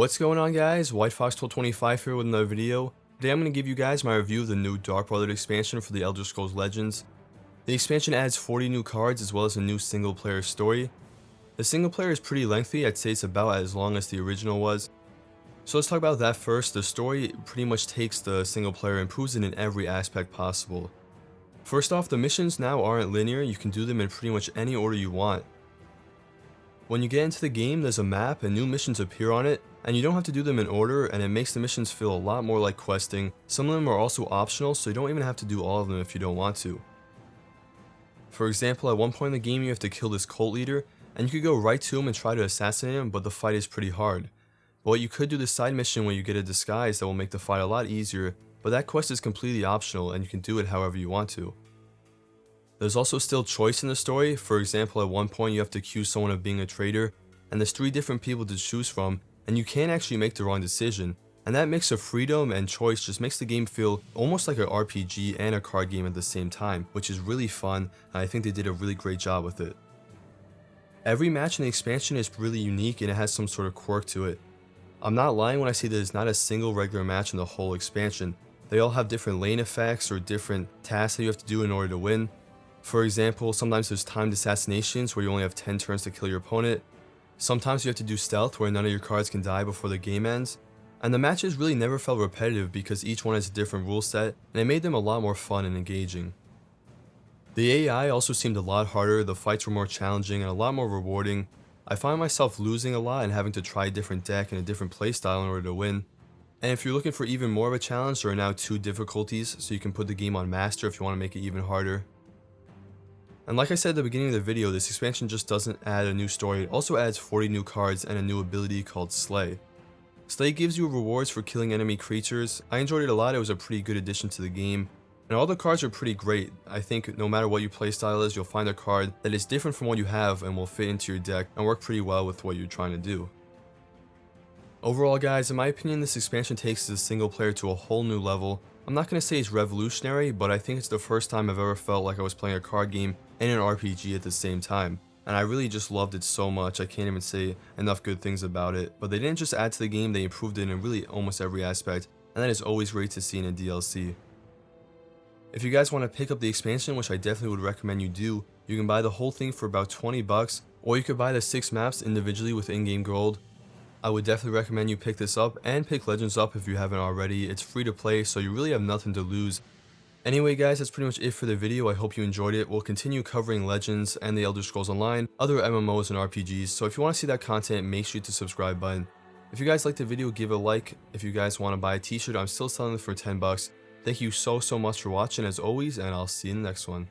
What's going on, guys? White Fox 1225 here with another video. Today I'm going to give you guys my review of the new Dark Brotherhood expansion for the Elder Scrolls Legends. The expansion adds 40 new cards as well as a new single player story. The single player is pretty lengthy, I'd say it's about as long as the original was. So let's talk about that first. The story pretty much takes the single player and improves it in every aspect possible. First off, the missions now aren't linear, you can do them in pretty much any order you want. When you get into the game, there's a map and new missions appear on it, and you don't have to do them in order, and it makes the missions feel a lot more like questing. Some of them are also optional, so you don't even have to do all of them if you don't want to. For example, at one point in the game you have to kill this cult leader, and you could go right to him and try to assassinate him, but the fight is pretty hard. But you could do the side mission where you get a disguise that will make the fight a lot easier, but that quest is completely optional and you can do it however you want to. There's also still choice in the story. For example, at one point you have to accuse someone of being a traitor, and there's 3 different people to choose from, and you can actually make the wrong decision. And that mix of freedom and choice just makes the game feel almost like an RPG and a card game at the same time, which is really fun, and I think they did a really great job with it. Every match in the expansion is really unique and it has some sort of quirk to it. I'm not lying when I say there's not a single regular match in the whole expansion. They all have different lane effects or different tasks that you have to do in order to win. For example, sometimes there's timed assassinations where you only have 10 turns to kill your opponent. Sometimes you have to do stealth where none of your cards can die before the game ends. And the matches really never felt repetitive because each one has a different rule set, and it made them a lot more fun and engaging. The AI also seemed a lot harder, the fights were more challenging and a lot more rewarding. I find myself losing a lot and having to try a different deck and a different playstyle in order to win. And if you're looking for even more of a challenge, there are now 2 difficulties, so you can put the game on Master if you want to make it even harder. And like I said at the beginning of the video, this expansion just doesn't add a new story, it also adds 40 new cards and a new ability called Slay. Slay gives you rewards for killing enemy creatures. I enjoyed it a lot, it was a pretty good addition to the game. And all the cards are pretty great. I think no matter what your playstyle is, you'll find a card that is different from what you have and will fit into your deck and work pretty well with what you're trying to do. Overall, guys, in my opinion, this expansion takes the single player to a whole new level. I'm not going to say it's revolutionary, but I think it's the first time I've ever felt like I was playing a card game and an RPG at the same time. And I really just loved it so much, I can't even say enough good things about it. But they didn't just add to the game, they improved it in really almost every aspect, and that is always great to see in a DLC. If you guys want to pick up the expansion, which I definitely would recommend you do, you can buy the whole thing for about 20 bucks, or you could buy the 6 maps individually with in-game gold. I would definitely recommend you pick this up, and pick Legends up if you haven't already. It's free to play, so you really have nothing to lose. Anyway, guys, that's pretty much it for the video. I hope you enjoyed it. We'll continue covering Legends and the Elder Scrolls Online, other MMOs and RPGs, so if you want to see that content, make sure to hit the subscribe button. If you guys liked the video, give it a like. If you guys want to buy a t-shirt, I'm still selling it for 10 bucks. Thank you so much for watching as always, and I'll see you in the next one.